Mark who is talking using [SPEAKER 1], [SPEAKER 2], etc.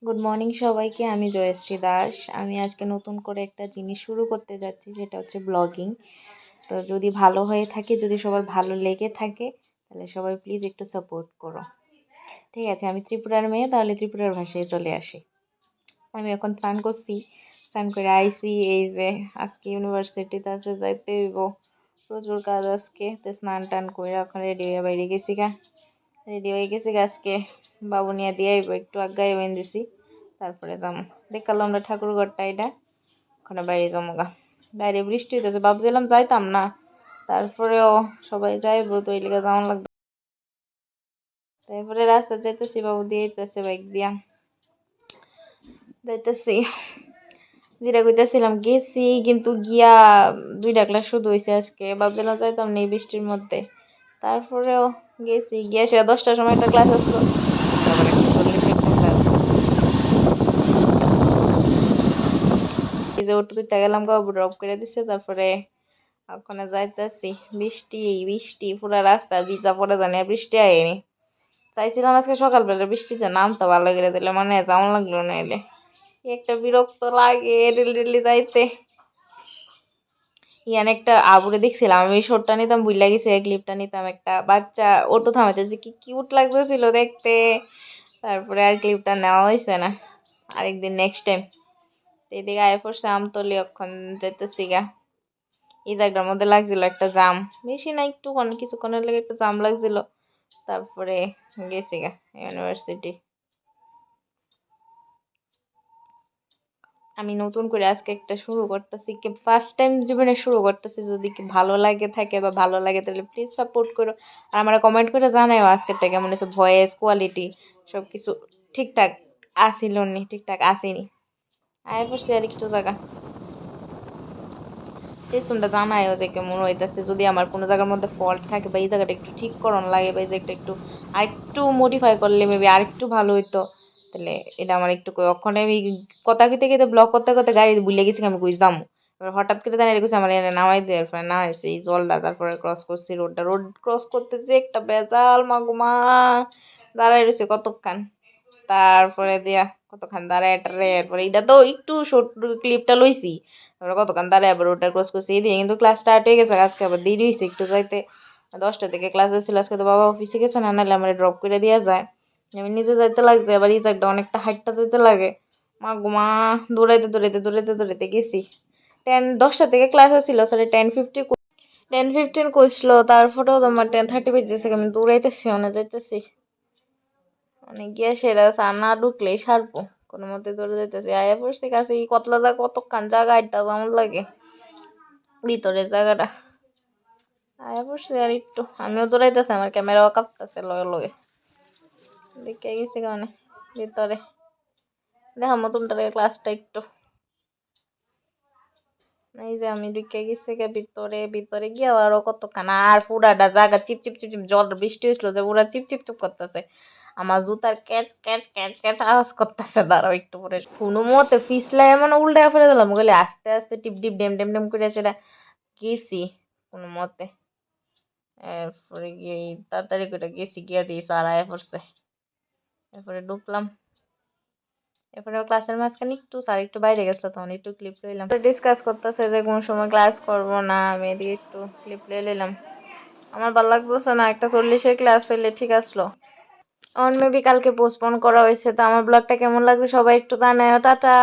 [SPEAKER 1] Good morning সবাইকে। আমি জয়শ্রী দাস। আমি আজকে নতুন করে একটা জিনিস শুরু করতে যাচ্ছি, সেটা হচ্ছে ব্লগিং। তো যদি ভালো হয়ে থাকে, যদি সবার ভালো লেগে থাকে, তাহলে সবাই প্লিজ একটু সাপোর্ট করো। ঠিক আছে, আমি ত্রিপুরার মেয়ে, তাহলে ত্রিপুরার ভাষায় চলে আসি। আমি এখন চান করছি, চান করে আইসি। এই যে আজকে ইউনিভার্সিটিতে আছে, যাইতে হইব, প্রচুর কাজ আজকে। তো স্নান টান করে এখন রেডি হয়ে বাইরে গেছি রেডি হয়ে গেছি আজকে বাবু নিয়ে দিয়ে আইব, একটু আগাই বেন দিছি, তারপরে যাবো। দেখালো আমরা ঠাকুর ঘরটা, এটা ওখানে বাইরে যাবো বাইরে বৃষ্টি হইতেছে, ভাবছিলাম যাইতাম না, তারপরেও সবাই যাইবো তো এই লিগে যাওয়ান লাগবে। তারপরে রাস্তা যাইতেছি, বাবু দিয়ে আইতেছে বাইক দিয়া যাইতেছি। যেটা কইতেছিলাম, গেছি কিন্তু গিয়া 2টা ক্লাস শুধু হয়েছে আজকে। ভাবছিলাম যাইতাম না এই বৃষ্টির মধ্যে, তারপরেও গেছি। গিয়া সে 10টার সময় একটা ক্লাস আসলো, আবার একটা 40 একটা ক্লাস। এই যে অটো তুইতে গেলাম, বাবু ড্রপ করে দিছে, তারপরে ওখানে যাইতেছি। বৃষ্টি বৃষ্টি, পুরা রাস্তা ভিজা পড়ে, জানি বৃষ্টি আয়নি। চাইছিলাম আজকে সকালবেলা বৃষ্টিটা নামতো ভালো করে দিলে, মানে যাওয়ান লাগলো না, এলে একটা বিরক্ত লাগে রেলি যাইতে। ইয়ান একটা আবুরে দেখছিলাম, আমি শর্টটা নিতাম, বুঝলা গেছে ক্লিপটা নিতাম। একটা বাচ্চা অটো থামাইতেছে, কি কিউট লাগতেছিল দেখতে। তারপরে আর ক্লিপটা নেওয়া হয়েছে না, আরেকদিন নেক্সট টাইম। এদিকে আয় পড়ছে আমতলি, অক্ষণ যেতেছি গা। এই জায়গাটার মধ্যে লাগছিল একটা জাম, বেশি না, একটু কিছুক্ষণের লেগে একটা জাম লাগছিল, তারপরে গেছি গা ইউনিভার্সিটি। আমি নতুন করে আজকে একটা শুরু করতেছি, কি ফার্স্ট টাইম জীবনে শুরু করতেছি। যদি কি ভালো লাগে থাকে বা ভালো লাগে, তাহলে প্লিজ সাপোর্ট করো। আর আমার কমেন্ট করে জানাও আজকেরটা কেমন হয়েছে, ভয়েস কোয়ালিটি সব কিছু ঠিকঠাক আসিল নি, ঠিকঠাক আসেনি। আয় পড়ছি আর একটু জায়গা, প্লিজ তোমরা জানাইও যে কেমন হইতেছে। যদি আমার কোনো জায়গার মধ্যে ফল্ট থাকে, বা এই জায়গাটা একটু ঠিক করণ লাগে, বা এই জায়গাটা একটু আরেকটু মডিফাই করলে মেবি আরেকটু ভালো হইতো, তাহলে এটা আমার একটু ওখানে আমি কথা কইতে কইতে ব্লগ করতে করতে গাড়ি ভুলে গেছি আমি কই যাবো। এবার হঠাৎ করে দাঁড়িয়ে গেছি, আমার এনে নামাই দেওয়ার পরে না হয়েছে এই জলটা, তারপরে ক্রস করছি রোডটা। রোড ক্রস করতে যে একটা বেজাল মাগুমা, দাঁড়াই রয়েছে কতক্ষণ, তারপরে দিয়া কতক্ষণ দাঁড়ায় টারে, এরপরে এটা তো একটু শর্ট ক্লিপটা লইছি, তারপরে কতক্ষণ দাঁড়ায় আবার ওটা ক্রস করছি। এই দিয়ে কিন্তু ক্লাস স্টার্ট হয়ে গেছে, আজকে আবার দেরি হয়েছে একটু যাইতে। 10টা থেকে ক্লাস ছিল আজকে, তো বাবা অফিসে গেছে, না নাহলে আমার ড্রপ করে দেওয়া যায়। আমি নিজে যাইতে লাগছে, আবার এই জায়গাটা অনেকটা হাইটটা যেতে লাগে। মা গুমা, দৌড়াইতে দৌড়াইতে দৌড়াইতে দৌড়াইতে গেছি। 10টা থেকে ক্লাস ছিল, সরি 10:15 কইছিল, তারপরেও তোমার 10:30 বেজেছে। আমি দৌড়াইতেছি, অনেক যাইতেছি, মানে গিয়া সেরা না ঢুকলেই সারবো, কোনো মতে দৌড়ে যাইতেছি। আয়া পড়ছি কাছে, এই কতলা জায়গা, কতক্ষণ জায়গা, এটা কেমন লাগে ভিতরের জায়গাটা। আয়া পড়ছি আর একটু, আমিও দৌড়াইতেছি, আমার ক্যামেরাও কাঁপতেছে লগে লগে। দেখে গেছি কারণে ভিতরে দেখামো তোমরা ক্লাসটা একটু। এই যে আমি ঢুকে গেছি ভিতরে, ভিতরে গিয়ে আরো কতক্ষণ, আর পুরাটা জায়গা চিপ চিপ চিপ চিপ, জল বৃষ্টি হয়েছিল যে পুরা চিপ চিপ চিপ করতেছে। আমার জুতার ক্যাচ ক্যাচ ক্যাচ ক্যাচ আওয়াজ করতেছে। দাঁড়াও একটু পরে কোনো মতে ফিসলাই এমন উল্টে ফেলে দিলাম, বলে আস্তে আস্তে টিপ টিপ ডেম ডেম ডেম করে সেটা গেছি কোনো মতে। এরপরে গিয়ে তাড়াতাড়ি করে গেছি, গিয়ে দিয়ে সারায় পড়ছে। এরপরে ঢুকলাম, এরপরে ক্লাসের মাঝখানে একটু স্যার একটু বাইরে গেছিলো, তখন একটু ক্লিপ লইলাম। ডিসকাস করতেছে যে কোন সময় ক্লাস করবো না, আমি এদিকে একটু ক্লিপ লয়ে নিলাম। আমার ভালো লাগতেছে না, একটা 40-এর ক্লাস হইলে ঠিক আসলো। অন মেবি কালকে পোস্টপোন করা হয়েছে। তো আমার ব্লগটা কেমন লাগছে সবাই একটু জানাও। টাটা।